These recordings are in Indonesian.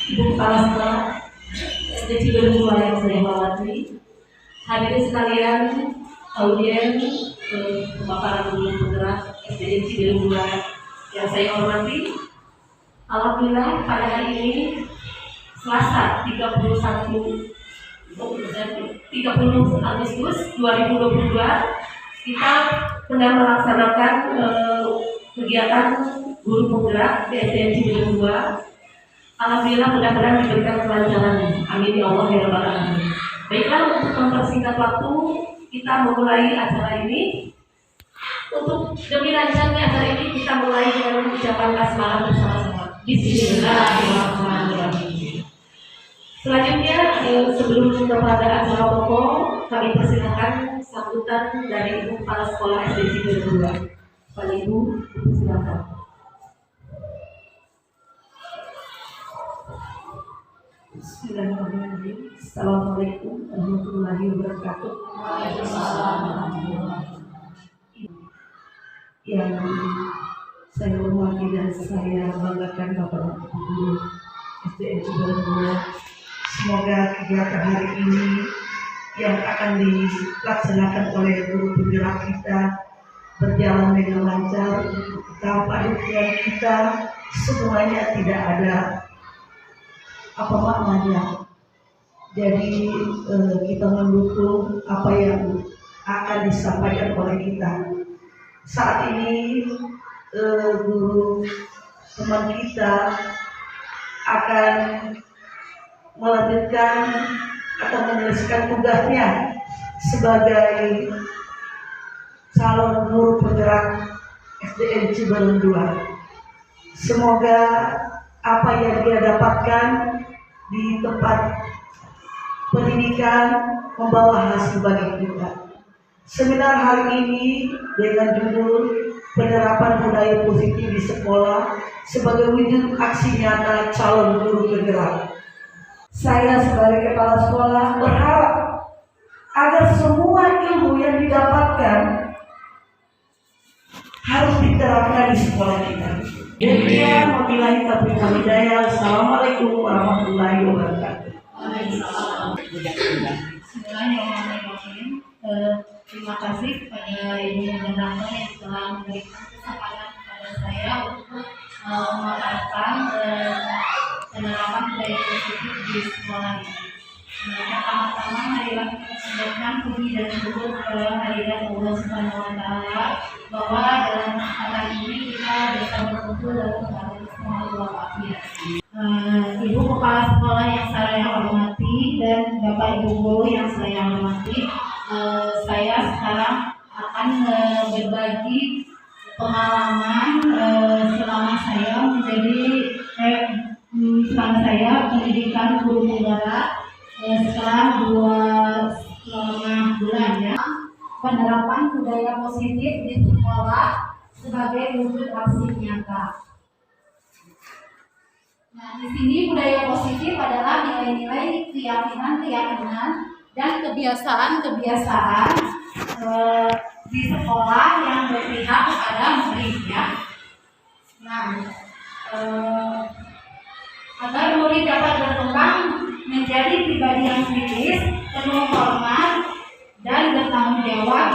Ibu Kepala Sekolah SD Ciberua yang saya hormati, hadirin sekalian, audien pemaparan guru penggerak SD Ciberua yang saya hormati. Alhamdulillah pada hari ini Selasa 30 Agustus 2022 kita sedang melaksanakan kegiatan guru penggerak di SDN Ciberua. Alhamdulillah mudah-mudahan diberikan kelancaran. Amin ya Allah ya Rabbal Alamin. Baiklah, untuk mempersingkat waktu kita memulai acara ini. Untuk demi lancarnya acara ini kita mulai dengan mengucapkan basmalah bersama-sama. Bismillahirrahmanirrahim. Selanjutnya sebelum kepada acara pokok, kami persilakan sambutan dari Ibu Kepala Sekolah SD Ciberua. Pak Ibu, silakan. Bismillahirrahmanirrahim. Assalamualaikum warahmatullahi wabarakatuh. Waalaikumsalam warahmatullahi wabarakatuh. Yang saya hormati dan saya banggakan Bapak Guru SDN Ciberua. Semoga kegiatan hari ini yang akan dilaksanakan oleh guru penggerak kita berjalan dengan lancar, tanpa dukungan kita semuanya tidak ada apa maknanya. Jadi kita mendukung apa yang akan disampaikan oleh kita. Saat ini guru teman kita akan melanjutkan atau menyelesaikan tugasnya sebagai calon guru penggerak SDN Ciberua. Semoga apa yang dia dapatkan di tempat pendidikan membawa hasil bagi kita. Seminar hari ini dengan judul penerapan budaya positif di sekolah sebagai wujud aksi nyata calon guru penggerak. Saya sebagai kepala sekolah berharap agar semua ilmu yang didapatkan harus diterapkan di sekolah kita. Demikian, wabillahi taufiq wal hidayah. Assalamualaikum warahmatullahi wabarakatuh. Bismillahirrahmanirrahim. Terima kasih kepada Ibu Moderator yang telah memberikan kesempatan kepada saya untuk memaparkan penerapan budaya positif di sekolah ini. Pertama-tama marilah kita panjatkan puji dan syukur kehadirat Allah Subhanahu wa Ta'ala bahwa dalam kesempatan ini kita bisa berkumpul dalam keadaan semangat walafiat. Ibu Kepala Sekolah yang saya hormati dan Bapak Ibu Guru yang saya hormati, saya sekarang akan berbagi pengalaman selama saya pendidikan guru penggerak setelah 2,5 bulan ya. Penerapan budaya positif di sekolah sebagai wujud aksi nyata. Nah, di sini budaya positif adalah nilai-nilai, keyakinan dan kebiasaan di sekolah yang berpihak kepada murid ya. Nah, agar murid dapat berkembang menjadi pribadi yang kritis, penuh hormat dan bertanggung jawab.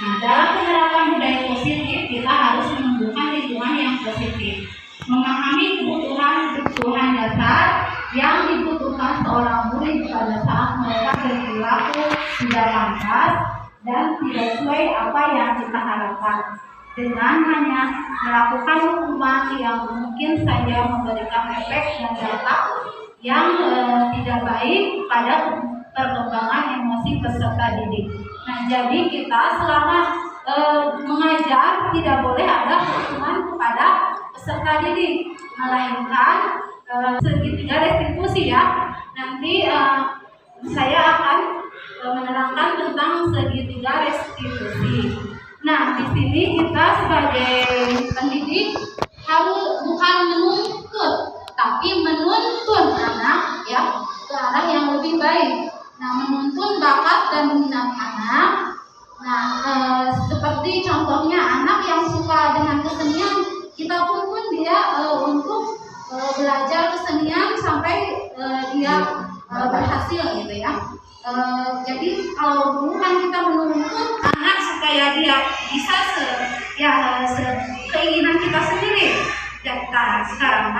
Nah, dalam penerapan budaya positif kita harus menumbuhkan lingkungan yang positif, memahami kebutuhan dasar yang dibutuhkan seorang murid pada saat mereka berperilaku tidak pantas dan tidak sesuai apa yang kita harapkan. Dengan hanya melakukan hukuman yang mungkin saja memberikan efek dan dampak yang tidak baik pada perkembangan emosi peserta didik. Nah, jadi kita selama mengajar tidak boleh ada hukuman kepada peserta didik, melainkan segitiga restitusi ya. Nanti saya akan menerangkan tentang segitiga restitusi. Nah, di sini kita sebagai pendidik harus bukan menuntut, tapi menuntun anak ya ke arah yang lebih baik. Nah, menuntun bakat dan minat anak. Nah, seperti contohnya anak yang suka dengan kesenian, kita pun dia untuk belajar kesenian kesenian sampai dia berhasil gitu ya. Jadi kalau dulu kan kita menuntut anak supaya dia bisa keinginan kita sendiri. Sekarang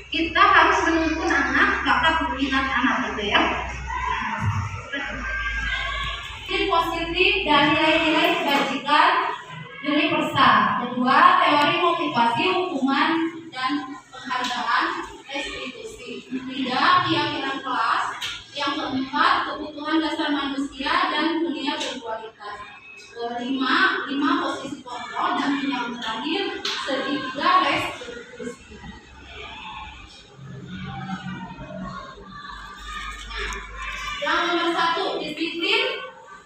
kita harus menuntun anak, bakat minat anak gitu ya. Ini positif dan nilai-nilai kebajikan universal. Kedua, teori motivasi, hukuman dan penghargaan restitusi. Tiga, keyakinan kelas. Yang keempat, kebutuhan dasar manusia dan dunia berkualitas. Lima posisi kontrol, dan yang terakhir segitiga restitusi. Yang nomor 1, disiplin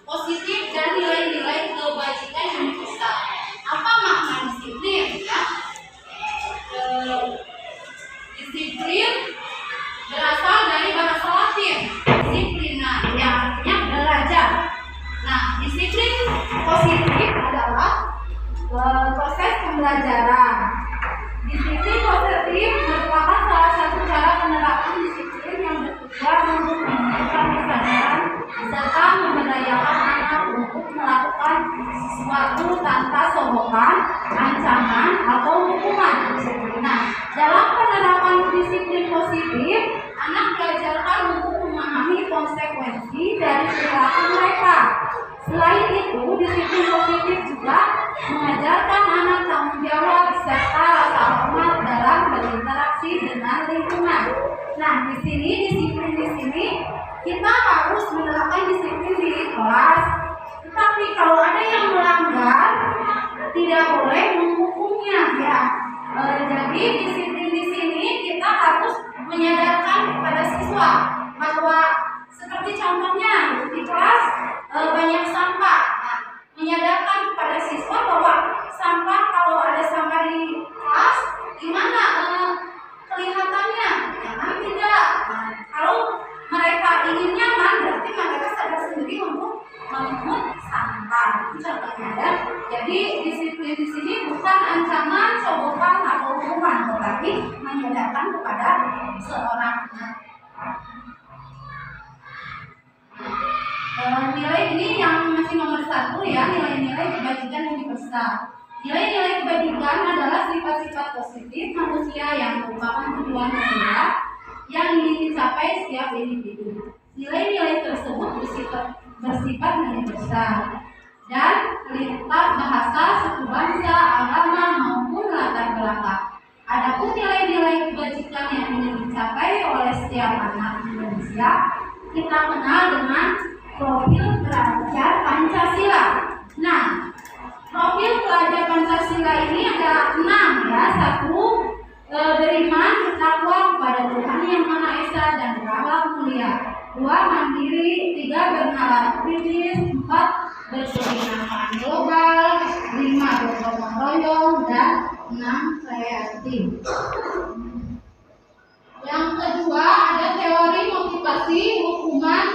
positif dan nilai-nilai kebajikan universal. Apa makna disiplin? Ya? Disiplin berasal dari bahasa Latin disiplina, yang artinya belajar. Nah, disiplin positif adalah proses pembelajaran. Disiplin positif merupakan salah satu cara penerapan disiplin yang bertujuan untuk menumbuhkan kesadaran serta memberdayakan anak untuk melakukan sesuatu tanpa sogokan, ancaman, atau hukuman. Nah, dalam penerapan disiplin positif, anak diajarkan untuk memahami konsekuensi dari perilaku mereka. Selain itu, disiplin positif juga mengajarkan anak tanggung jawab serta rasa hormat dalam berinteraksi dengan lingkungan. Nah, disiplin di sini kita harus menerapkan disiplin di kelas. Tetapi kalau ada yang melanggar, tidak boleh menghukumnya ya. Jadi disiplin di sini kita harus menyadarkan kepada siswa bahwa seperti contohnya di kelas banyak sampah. Nah, menyadarkan kepada siswa bahwa sampah, kalau ada sampah di kelas, gimana kelihatannya? Jangan tidak. Nah, kalau mereka ingin nyaman, berarti mereka sadar sendiri untuk memungut sampah. Contohnya ya. Jadi disiplin di sini bukan ancaman, sogokan, atau hukuman, tetapi menyadarkan kepada seorang anak. Nilai ini yang masih nomor 1 ya, nilai-nilai kebajikan universal. Nilai-nilai kebajikan adalah sifat-sifat positif manusia yang merupakan tujuan mulia yang ingin dicapai setiap individu. Nilai-nilai tersebut bersifat universal dan lintas bahasa, suku bangsa, agama maupun latar belakang. Adapun nilai-nilai kebajikan yang ingin dicapai oleh setiap anak Indonesia kita kenal dengan profil pelajar Pancasila. Nah, profil pelajar Pancasila ini ada 6 ya. 1, beriman bertakwa kepada Tuhan Yang Maha Esa dan berakhlak mulia. 2, mandiri. 3, bernalar kritis. 4, berkesinambungan global. 5, bergotong royong. Dan 6, kreatif. Yang kedua ada teori motivasi, hukuman,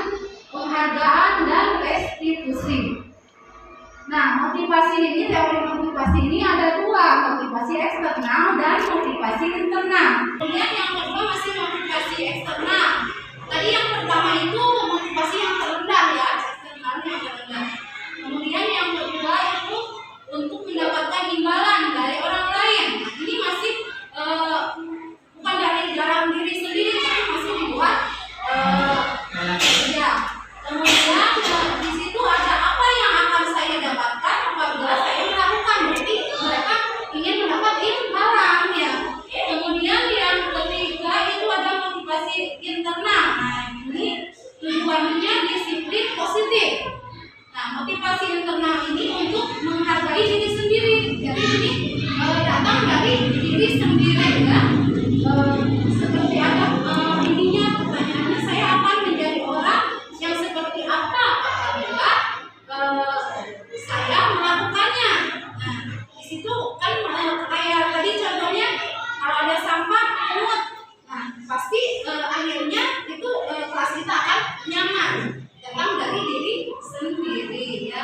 penghargaan, dan restitusi. Nah, teori motivasi ini ada 2, motivasi eksternal dan motivasi internal. Kemudian yang kedua masih motivasi eksternal. Tadi yang pertama itu motivasi yang terendah ya, eksternal yang terendah. Kemudian yang kedua itu untuk mendapatkan imbalan dari orang lain. Nah, ini masih bukan dari dalam diri sendiri, tapi masih dibuat ya. Kemudian di situ ada apa yang akan saya dapatkan apabila saya melakukan. Jadi mereka ingin mendapat imbalan ya. Kemudian yang ketiga itu ada motivasi internal. Nah, ini tujuannya disiplin positif. Nah, motivasi internal ini untuk menghargai diri sendiri. Jadi ini datang dari diri sendiri ya. Seperti apa ininya, pertanyaannya, saya akan menjadi orang yang seperti apa apabila saya melakukannya. Nah, di situ kan kayak tadi contohnya, kalau ada sampah pungut. Nah, pasti akhirnya itu kelas kita akan nyaman, datang dari diri sendiri ya.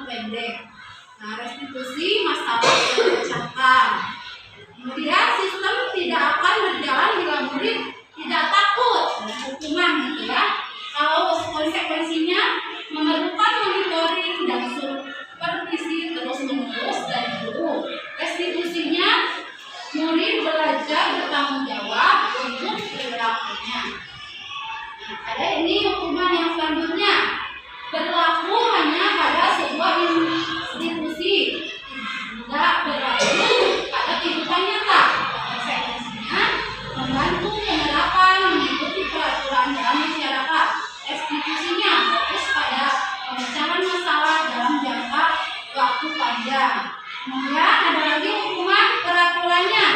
pendek. Nah, restitusi masalah terpecahkan. Kemudian sistem tidak akan berjalan bila murid tidak takut hukuman gitu ya. Kalau konsekuensinya memerlukan monitoring dan supervisi terus menerus dari guru. Restitusinya murid belajar bertanggung jawab untuk perilakunya. Nah, ada ini hukuman yang selanjutnya berlaku hanya pada sebuah institusi, tidak berlaku pada kehidupan nyata. Konsekuensinya membantu penerapan mengikuti peraturan dalam masyarakat. Restitusinya fokus pada pemecahan masalah dalam jangka waktu panjang. Kemudian ada lagi hukuman peraturannya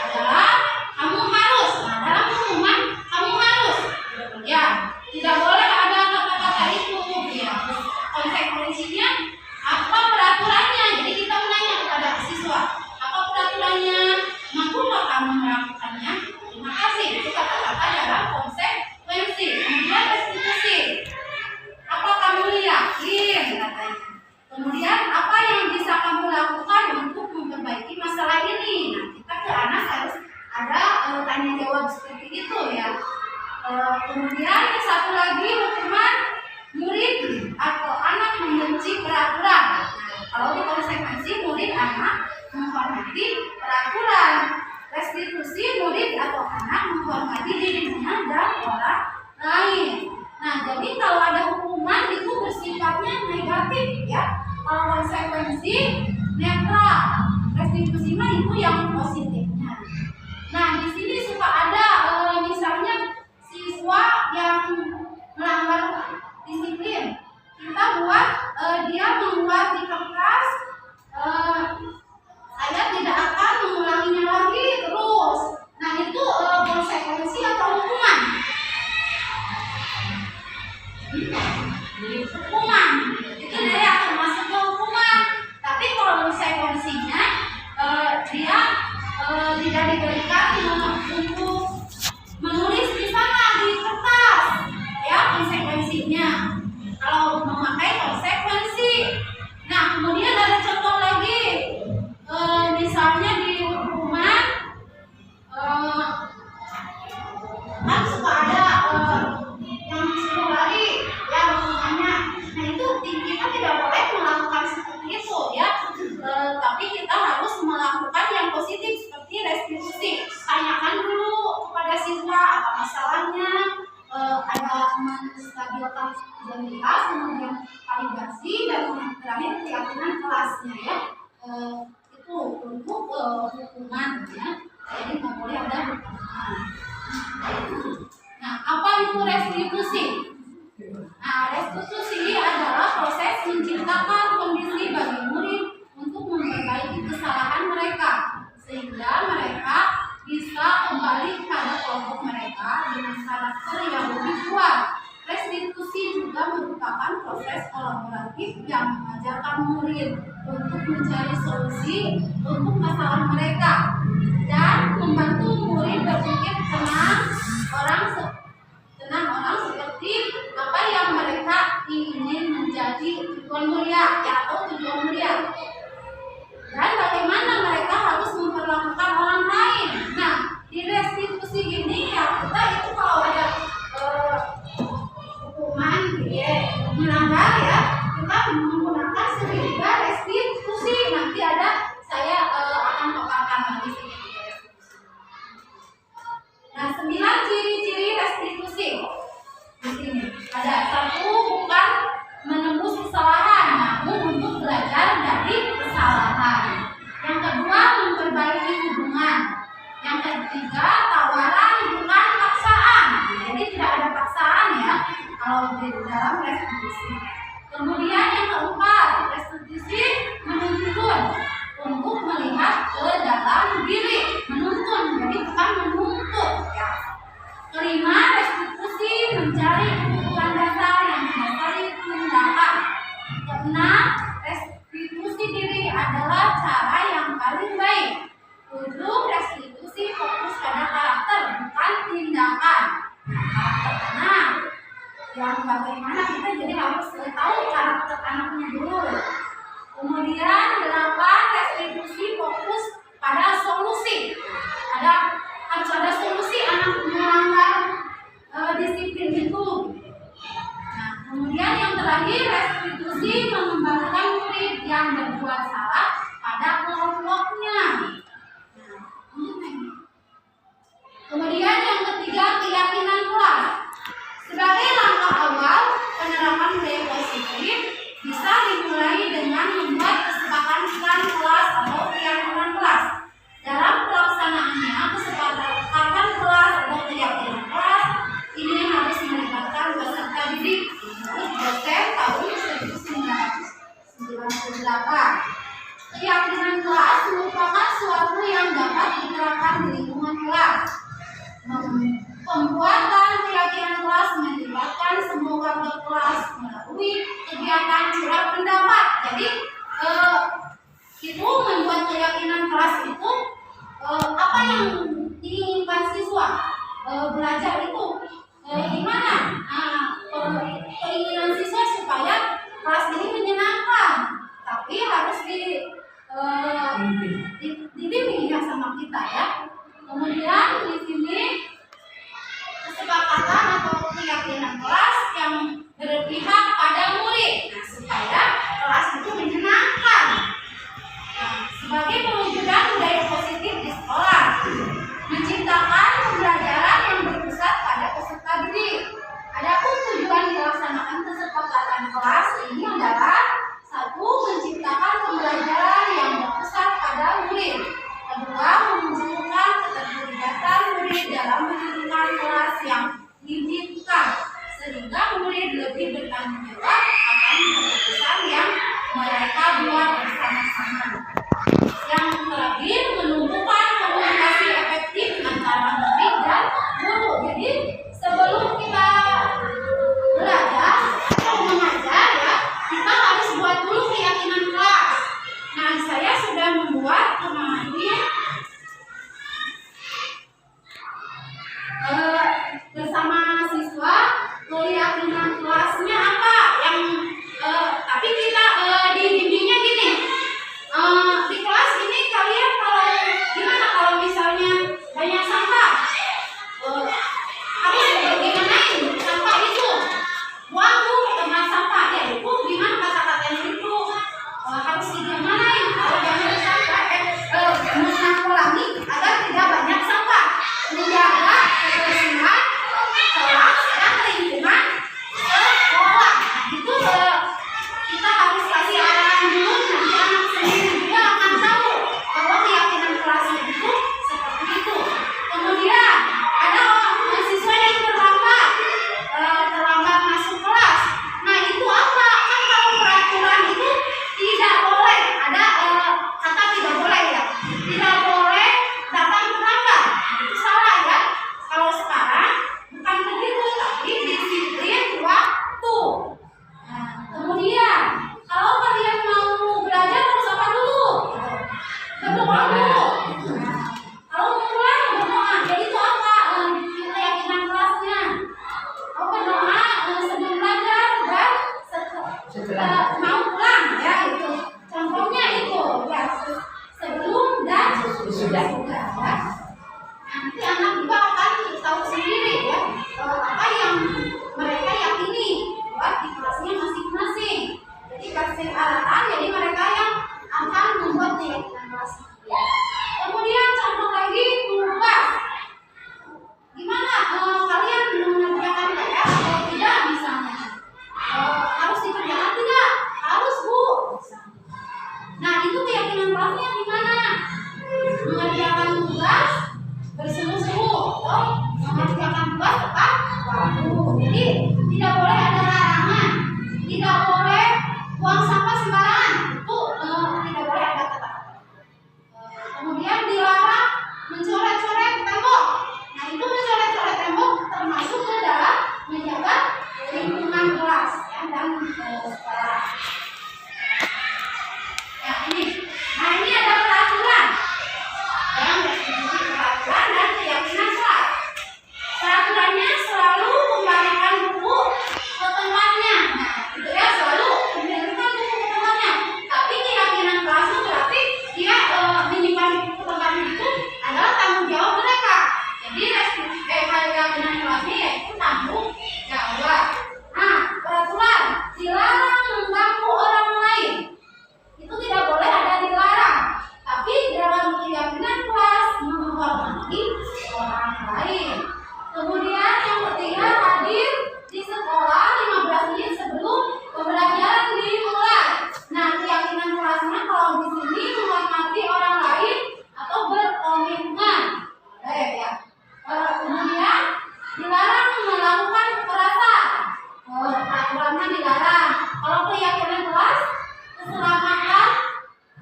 adalah kamu harus. Nah, dalam hukuman kamu harus, ya, tidak boleh ada kata-kata itu. Ya, konsekuensinya apa peraturannya? Jadi kita menanya kepada siswa, apa peraturannya? Mampukah kamu melakukannya? Terima kasih. Itu kata-kata dalam konsekuensi. Kemudian restitusi. Apa kamu yakin? Katanya. Kemudian apa yang bisa kamu lakukan untuk memperbaiki masalah ini? Nah, kita ke anak harus ada tanya jawab seperti itu ya. Kemudian satu lagi hukuman murid atau anak membenci peraturan. Nah, kalau di konsekuensi murid anak menghormati peraturan. Restitusi murid atau anak menghormati dirinya dan orang lain. Nah, jadi kalau ada hukuman itu bersifatnya negatif ya. Kalau konsekuensi netral, restitusi mah itu yang positifnya. Nah, di sini suka ada misalnya siswa yang melanggar disiplin. Kita buat dia membuat di kertas, saya tidak akan mengulanginya lagi terus. Nah, itu konsekuensi atau hukuman? Hukuman. Itu dia akan masuk ke hukuman. Tapi kalau konsekuensinya dia tidak diberikan untuk menulis di sana di kertas, ya konsekuensinya. Kalau memakai konsekuensi. Nah, kemudian ada contoh lagi, misalnya di hukuman kan suka ada yang suruh lari, ya hukumannya. Nah, itu kita tidak boleh melakukan seperti itu, ya. Tapi kita harus melakukan yang positif seperti restitusi. Tanyakan dulu kepada siswa apa masalahnya, ada menstabilkan identitas, kemudian validasi, dan terakhir keyakinan kelasnya ya. Itu untuk hukuman ya. Jadi nggak boleh ada hukuman. Nah, apa itu restitusi? Nah, restitusi adalah proses menciptakan kondisi bagi murid untuk memperbaiki kesalahan mereka sehingga mereka bisa kembali pada kelompok mereka dengan karakter yang lebih kuat. Restitusi juga merupakan proses kolaboratif yang mengajarkan murid untuk mencari solusi untuk masalah mereka dan membantu murid berpikir tenang orang seperti apa yang mereka ingin menjadi tujuan mulia atau tujuan mulia, dan bagaimana mereka harus memperlakukan orang lain. Nah, di restitusi ini ya kita itu kalau ada hukuman melanggar ya, kita menggunakan sehingga restitusi. Nanti ada saya akan paparkan lagi sedikit restitusi. Nah, 9 ciri-ciri restitusi. Di sini ada 1, bukan menembus kesalahan, namun untuk belajar dari kesalahan. Yang kedua, memperbaiki hubungan. Yang ketiga, tawaran bukan paksaan. Jadi tidak ada paksaan ya kalau di dalam restitusi. Kemudian yang keempat, restitusi menuntun untuk melihat ke dalam diri, menuntun, jadi bukan menuntut ya. Kelima, restitusi mencari kebutuhan dasar yang mendasari tindakan. Keenam, restitusi diri adalah cara yang paling baik. 7, restitusi fokus pada karakter bukan tindakan. Karakter anak yang bagaimana kita jadi harus tahu karakter anaknya dulu. Kemudian 8, restitusi fokus pada solusi. Harus ada solusi anak melanggar disiplin itu. Nah, kemudian yang terakhir, restitusi mengembalikan murid yang berbuat salah pada kelompoknya. Kemudian yang ketiga, keyakinan kelas. Sebagai langkah awal penerapan budaya positif bisa dimulai dengan membuat kesepakatan kelas atau keyakinan kelas. Dalam pelaksanaannya, kesepakatan kelas atau keyakinan kelas ini harus melibatkan peserta didik menurut dosen tahun 1998. Keyakinan kelas merupakan suatu yang dapat diterapkan di lingkungan kelas. Pembuatan keyakinan kelas melibatkan semua warga kelas melalui kegiatan surat pendapat. Jadi itu membuat keyakinan kelas itu apa yang diinginkan siswa belajar itu gimana keinginan siswa supaya kelas ini menyenangkan, tapi harus dibimbing ya sama kita ya. Kemudian di sini kesepakatan atau keyakinan kelas yang berpihak pada murid, nah, supaya kelas itu menyenangkan. Nah, sebagai perwujudan budaya positif di sekolah, menciptakan pembelajaran yang berpusat pada peserta didik. Adapun tujuan dilaksanakan kesepakatan kelas ini adalah: 1. Menciptakan pembelajaran yang berpusat pada murid. 2. Memunculkan keterlibatan murid dalam menentukan kelas yang diinginkan, sehingga murid lebih bertanggung jawab akan keputusan yang mereka buat bersama-sama. Yang terakhir, menumbuhkan komunikasi efektif antara murid dan guru. Jadi sebelum kita belajar atau mengajar ya, kita harus buat dulu keyakinan kelas. Nah, saya sudah membuat ini bersama siswa. Keyakinan kelasnya apa? Tapi kita dibimbingnya gini. Di kelas ini kalian gimana kalau misalnya banyak sampah? Harus bagaimanain sampah itu? Buang bu ke tempat sampah. Ya ibu gimana kata-katanya itu? Harus digimanain kalau banyak sampah? Menanggulangi agar tidak banyak sampah. Menjaga kebersihan kelas dan lingkungan sekolah. Itu kita harus kasih arahan dulu, nanti anak sendiri juga akan tahu bahwa keyakinan kelasnya itu seperti itu. Kemudian ada mahasiswa yang terlambat masuk kelas. Nah itu apa? Kan kalau peraturan itu tidak boleh ada kata tidak boleh ya, tidak boleh datang terlambat. Itu salah ya. Kalau sekarang bukan begitu, tapi disiplin waktu. Nah, kemudian kalau kalian mau belajar harus apa dulu? Berdoa dulu. Nah, kalau mau pulang berdoa. Jadi itu apa? Keyakinan kelasnya. Mau berdoa sebelum belajar dan setelah mau pulang ya itu. Contohnya itu ya sebelum dan sesudah. Ya. Nanti anak juga akan tahu sendiri ya apa yang mereka yakini buat di kelasnya masing-masing. Jadi kasih arahan, jadi mereka yang akan membuat keyakinan kelas. Kemudian contoh lagi tugas. Gimana kalian mengerjakan PR atau tidak misalnya? Harus dikerjakan tidak? Harus bu. Nah itu keyakinan kelasnya gimana? Mengerjakan tugas bersungguh-sungguh atau mengerjakan tugas tepat waktu. Jadi tidak boleh ada larangan, tidak boleh buang sampah sembarangan, itu tidak boleh ada kata. Kemudian dilarang mencoret-coret tembok. Nah itu mencoret-coret tembok termasuk ke dalam menjaga lingkungan kelas ya, dan sekolah. Nah ini ada peraturan yang berfungsi peraturan dan keyakinan kelas. Peraturannya selalu kembalikan buku ke tempatnya. Nah, itu ya selalu kembalikan buku ke tempatnya. Tapi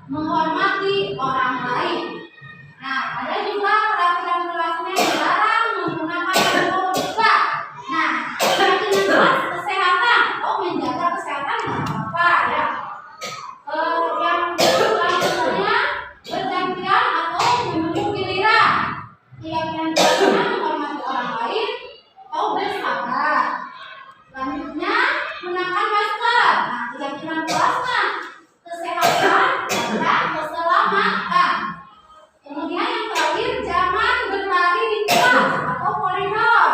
menghormati orang lain. Nah, ada juga peraturan kelasnya dilarang menggunakan alkohol juga. Nah, dengan kelas kesehatan, menjaga kesehatan nggak apa-apa ya. Yang selanjutnya bergantian atau menunggu giliran. Keyakinan kelasnya menghormati orang lain atau bersabar. Selanjutnya gunakan masker. Nah, keyakinan kelasnya kesehatan dan keselamatan. Kemudian yang terakhir, jangan berlari di kelas atau koridor.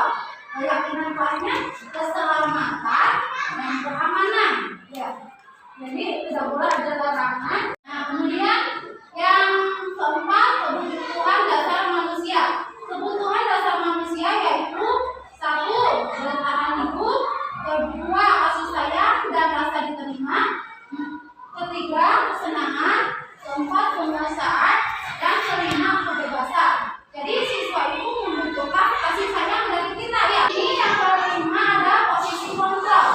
Keyakinan kelasnya keselamatan dan keamanan. Ya, jadi tidak boleh ada larangan. Nah, kemudian yang keempat, kebutuhan dasar manusia. Kebutuhan dasar manusia yaitu satu, bertahan hidup, kedua, kasih sayang dan rasa diterima, ketiga, kesenangan, keempat, penguasaan, dan kelima, kebebasan. Jadi siswa itu membutuhkan kasih sayang dari kita ya. Ini yang kelima ada posisi kontrol.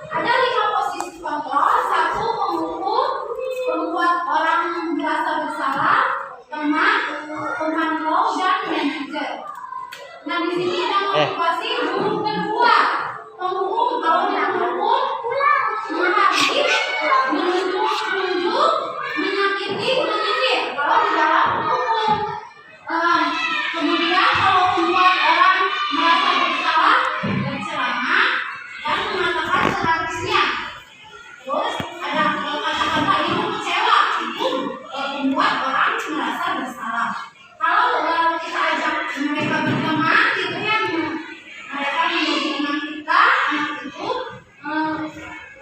Ada 5 posisi kontrol. Satu, menghukum, membuat orang merasa bersalah, teman, pemantau, dan manajer. Nah, di sini ada motivasi guru kedua. Menghukum, kalau tidak menghukum, menghabis, menunjuk, menyakiti, menyidik. Kalau di dalam menghukum. Kemudian kalau membuat orang merasa bersalah, berceramah, dan mengatakan seharusnya. Terus ada kata-kata itu kecewa, itu membuat orang merasa bersalah. Kalau kita ajak mereka berteman, gitu ya, mereka menghubungkan kita, anak itu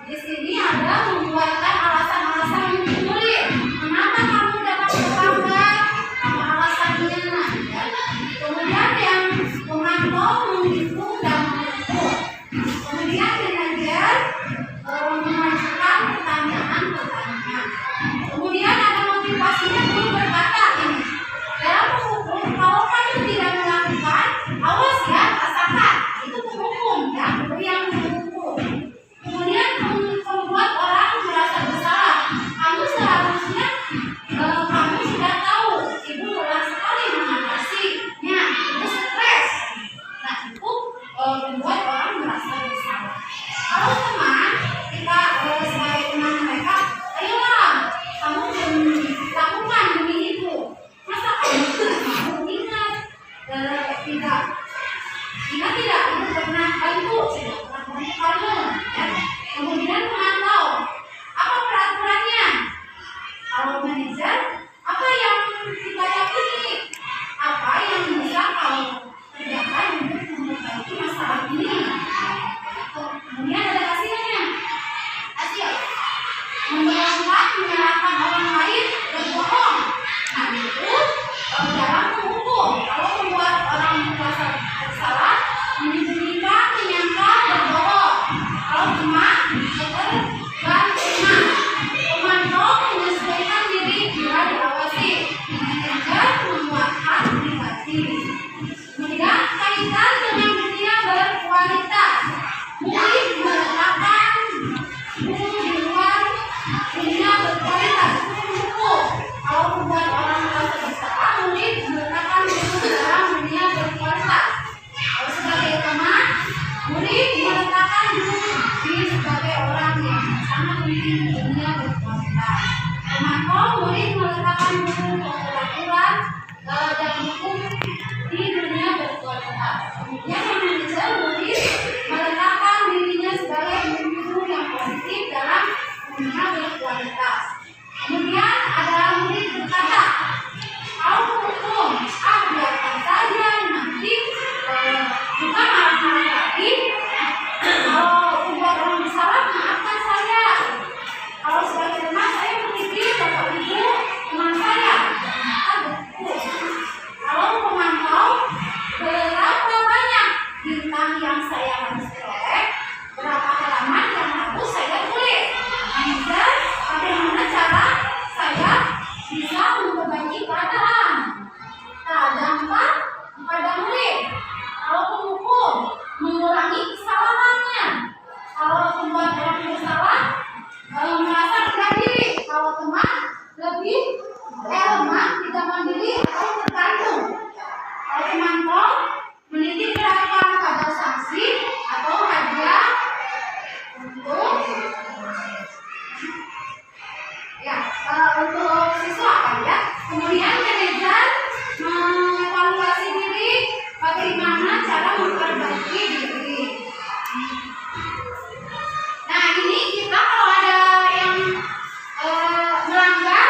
di sini ada membuatkan alasan-alasan yang sulit. Kenapa kamu datang terlambat? Apa alasannya? Ya. Kemudian yang memantau, menghitung, dan mengukur. Kemudian manajer mengajukan pertanyaan-pertanyaan. Kemudian ada motivasinya, guru berkata ini. Dalam menghukum, kalau kamu tidak melakukan, awas ya, rasakan. Itu penghukum, ya, yang menghukum. Kemudian membuat orang merasa bersalah. Kamu seharusnya kamu sudah tahu, ibu lelah sekali mengatasinya, ibu stres. Nah, itu membuat orang merasa bersalah. Kalau teman, kita sebagai teman mereka, ayolah, kamu lakukan demi itu. Masa kamu tidak mau ingat? Tidak. Ingat tidak? Ibu pernah bantu, tidak pernah bantu kamu. Ya. Kemudian memantau, apa peraturannya? Kalau manajer, apa yang kita yakini? Apa yang bisa kamu kerjakan untuk memperbaiki masalah ini? Kemudian ada hasilnya. Hasil membayangkan menyalahkan orang lain berbohong. Nah, itu dalam menghukum. Kalau membuat orang merasa bersalah, menyembunyikan, menyangka, berbohong. Kalau teman, berbantu. Pemantau menyesuaikan diri bila diawasi. Manajer membuatkan pribadi. Kemudian kaitan dengan dunia berkualitas. Murid meletakkan buku di luar dunia berkualitas. Itu menghukum. Kalau membuat orang merasa bersalah, murid meletakkan buku dalam dunia berkualitas. Kalau sebagai teman, murid meletakkan buku sebagai orang yang sangat penting di dunia berkualitas. Pemantau, murid meletakkan buku peraturan dan buku di dunia berkualitas. Kemudian manajer, murid meletakkan dirinya sebagai individu yang positif dalam dunia berkualitas. lebih lemah, tidak mandiri atau tergantung. Kalau pemantau meniti gerakan pada sanksi atau hadiah untuk untuk siswa kan ya. Kemudian manajer mengevaluasi diri, bagaimana cara memperbaiki diri. Nah ini kita kalau ada yang melanggar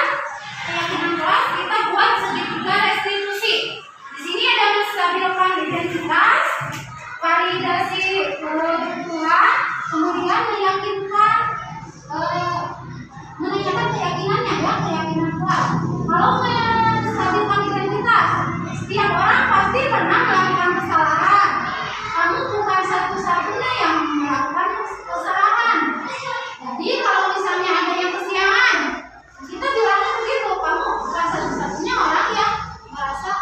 keyakinan kelas, kita buat segitiga restitusi. Di sini ada menstabilkan identitas, validasi kebutuhan, kemudian meyakinkan menanyakan keyakinannya ya, keyakinan kelas. Kalau menstabilkan identitas, setiap orang pasti pernah melakukan kesalahan. Kamu bukan satu-satunya yang melakukan kesalahan. Jadi kalau misalnya ada yang kesiangan, kita bilangnya begitu, kamu bukan satu-satunya orang yang merasa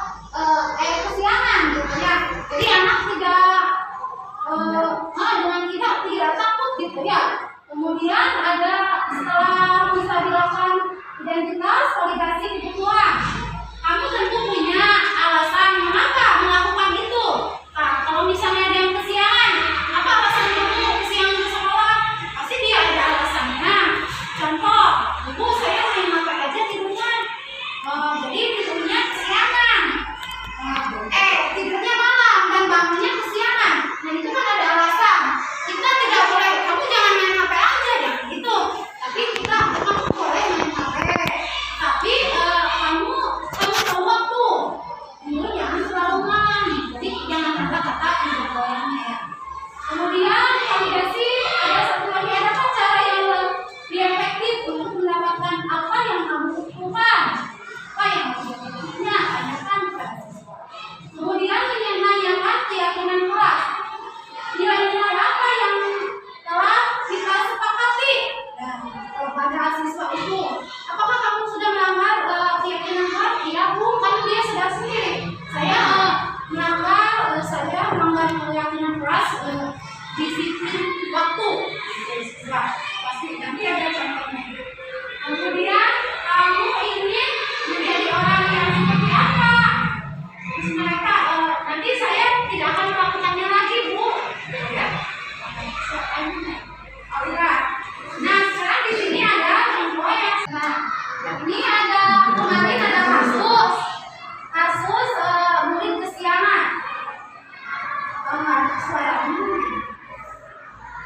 kesiangan gitu ya. Jadi anak tidak dengan kita tidak takut gitu ya. Kemudian ada setelah bisa dilakukan identitas, validasi kebutuhan. Kamu tentu punya alasan mengapa melakukan itu. Nah, kalau misalnya ada yang kesiangan, apa alasan kamu kesiangan ke sekolah? Pasti dia ada alasannya. Contoh, ibu saya main HP aja tidurnya. Jadi tidurnya kesiangan. Tidurnya malam dan bangunnya kesiangan. Nah itu kan ada alasan. Kita tidak boleh, kamu jangan main HP aja ya, gitu. Tapi kamu boleh main HP. Tapi kamu tahu waktu. Tidur jangan terlalu malam. Jadi jangan ada kata tidak bolehnya ya. Kemudian validasi, ada satu lagi, adakah cara yang lebih efektif untuk mendapatkan apa yang kamu butuhkan? Apa yang butuhnya? Tanyakan kepada siswa. Kemudian menanyakan keyakinan kelas. Nilai-nilai apa yang telah kita sepakati pada siswa itu? Apakah kamu sudah melanggar keyakinan kelas? Iya, Bu, kan dia sudah sendiri. Saya melanggar keyakinan kelas disiplin waktu. Pasti nanti ada contohnya. Kemudian kamu ingin menjadi orang yang seperti apa? Terus mereka nanti saya tidak akan melakukannya lagi, Bu. Ya. Nah, sekarang di sini ada contoh yang ini ada kemarin ada kasus murid kesiangan.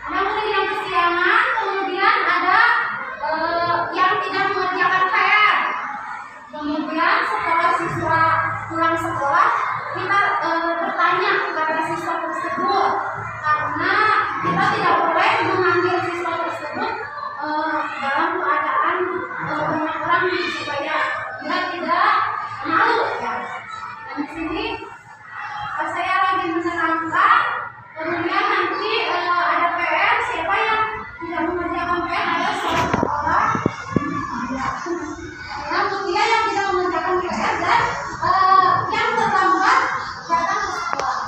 Ada murid yang kesiangan, kemudian ada yang tidak mengerjakan PR. Kemudian setelah siswa pulang sekolah, kita bertanya kepada siswa tersebut, karena kita tidak boleh mengambil siswa tersebut dalam keadaan banyak orang supaya dia tidak malu ya. Dan di sini saya lagi menerangkan, kemudian nanti ada PR, siapa yang tidak mengerjakan PR, ada satu orang. Kemudian yang tidak mengerjakan PR dan yang terlambat datang ke sekolah.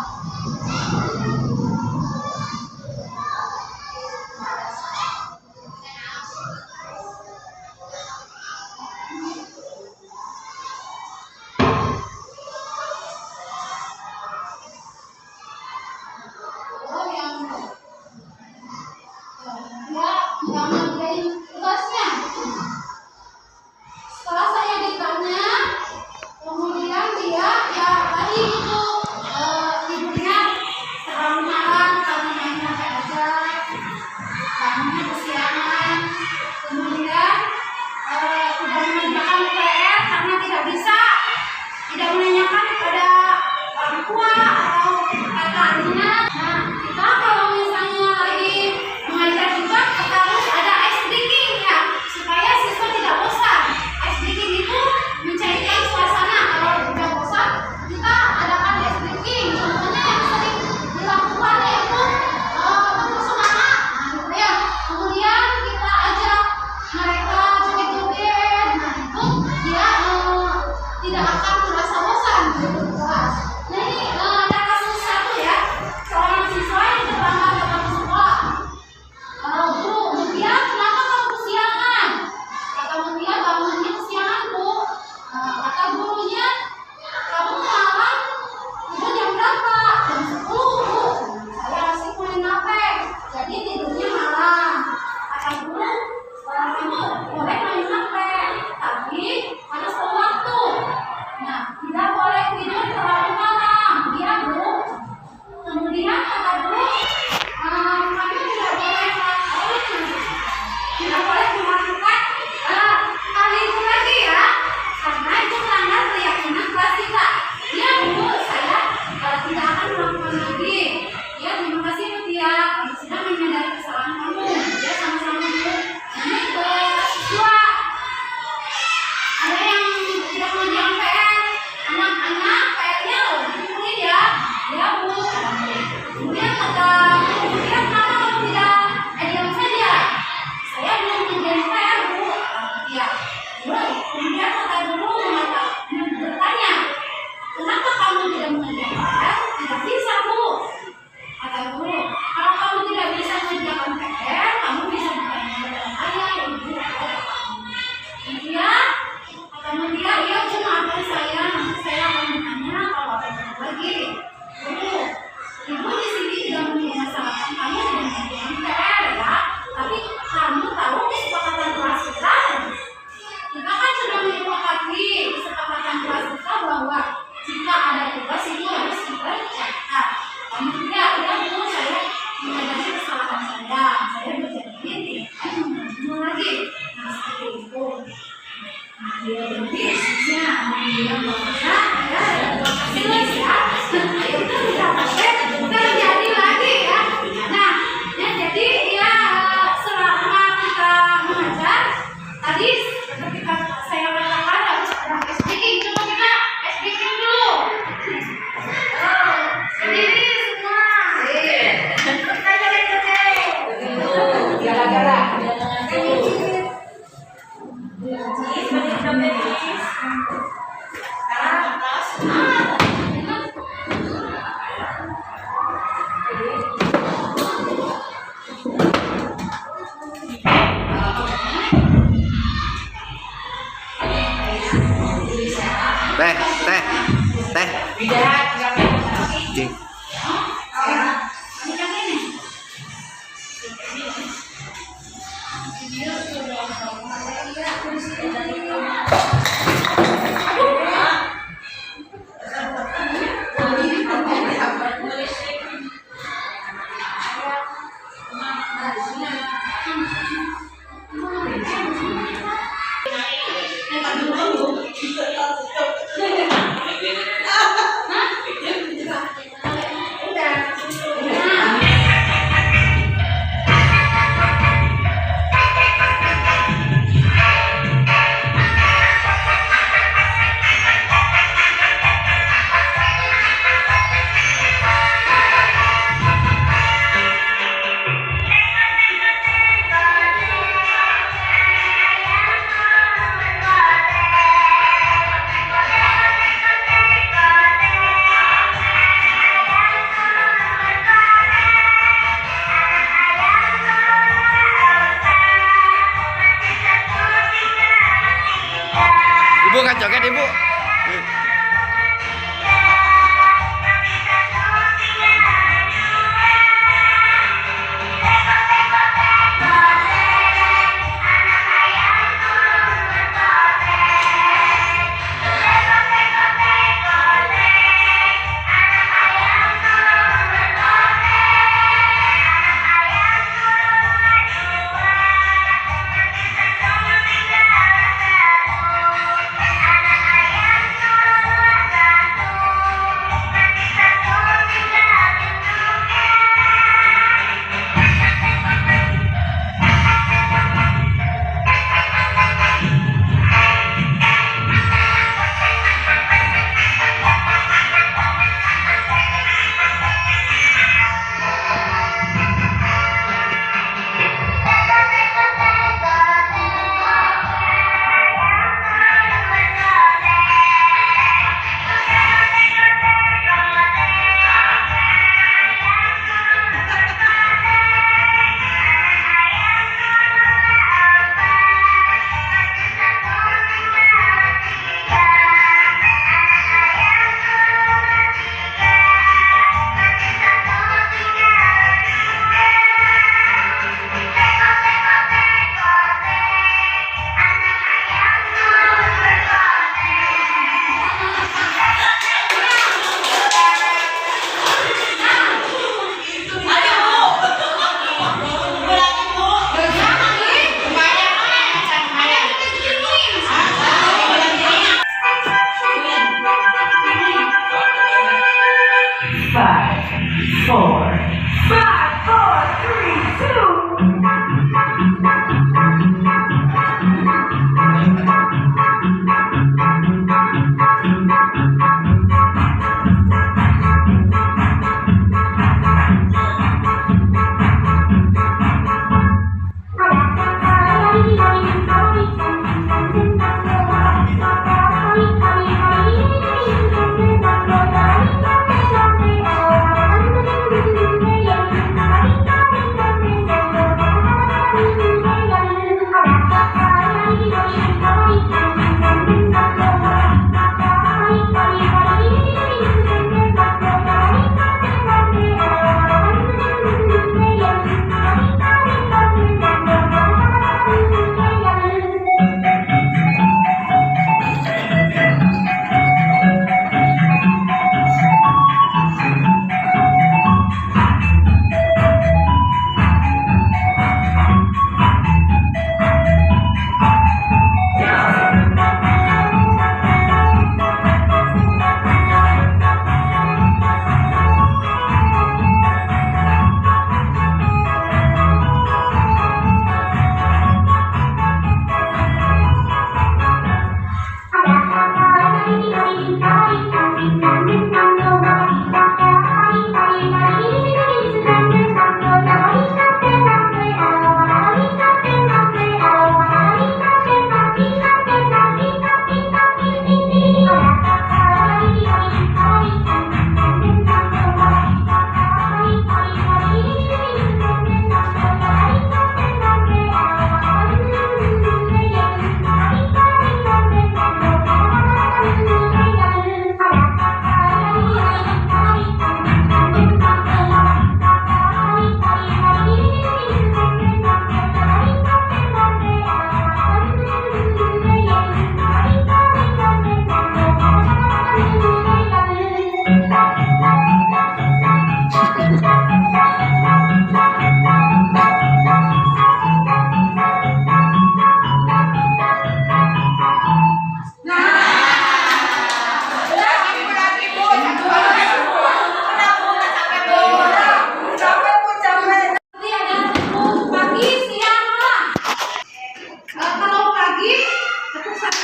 Kemudian kata guru bertanya, kenapa kamu tidak mengerjakan? Tidak bisa, Bu. Kata guru, kalau kamu tidak bisa mengerjakan PR, kamu bisa bertanya kepada ayah, ibu, atau kamu. Iya, kata Mutia, iya Bu, maafkan saya. Nanti saya akan bertanya kalau ada yang lagi. Guru, ibu di sini tidak memasalahkan kamu tidak mengerjakan PR ya, tapi kamu tahu kesepakatan kelas kita. Kita kan sudah menyepakati kesepakatan kelas kita bahwa jika ada tugas itu harus kita catat. Kemudian ya Bu, saya menyadari kesalahan saya berjanji tidak mengulangi lagi. Nah seperti itu. Nah dia berbicara, dia bahwa ya hasil ya, itu tidak terjadi lagi ya. Nah ya jadi ya selama kita mengajar tadi ketika saya katakan harus ada speaking, coba kita speaking dulu. Berdiri semua. Kita jalan-jalan. Jalan-jalan. Teh. Cing. Ibu kan joget ibu.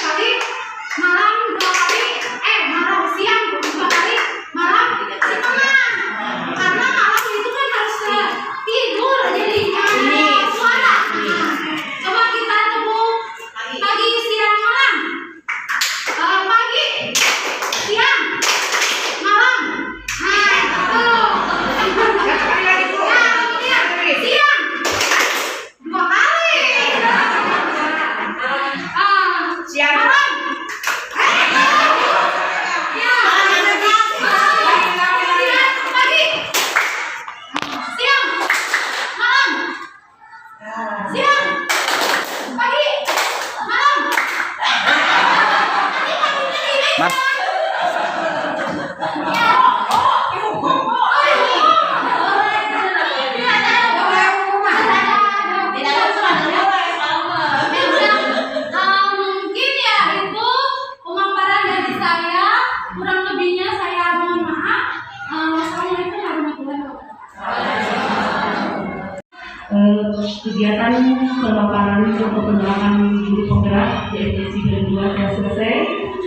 kali, malam 2 kali, malam siang 2 kali, malam setengah. Karena malam itu kan harus tidur jadinya suara. Coba kita tepuk pagi, siang, malam. Pagi, siang, malam. Tuh. Kemudian siang 2 kali. Siang. Malam. Pagi. Siang. Malam. Siang. Pagi. Malam. Mas, Mungkin ya itu pemaparan dari saya, kurang lebihnya saya mohon maaf. Wassalamualaikum warahmatullahi wabarakatuh. Kegiatan pemaparan untuk penerapan guru penggerak di SDC kedua telah selesai.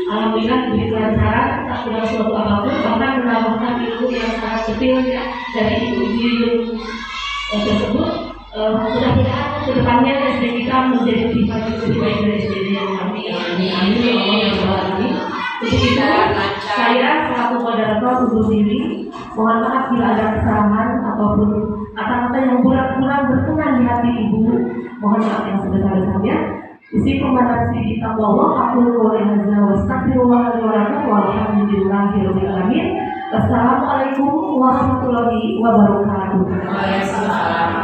Alhamdulillah begitu lancar, tak kurang suatu apapun, bahkan menambahkan ilmu yang sangat detail dari ilmu tersebut. Mudah-mudahan kedepannya SD kita menjadi lebih baik dari SD yang kami alami. Amin ya Allah ya Rabbal Alamin. Untuk itu, saya selaku moderator undur diri. Mohon maaf bila ada kesalahan ataupun kata-kata yang kurang berkenan di hati ibu. Mohon maaf yang sebesar-besarnya. Isi pembahasan di taqwa aku qouli hadza wa astaghfirullah li wa lakum walhamdulillahirabbil alamin. Wassalamualaikum warahmatullahi wabarakatuh. Waalaikumsalam.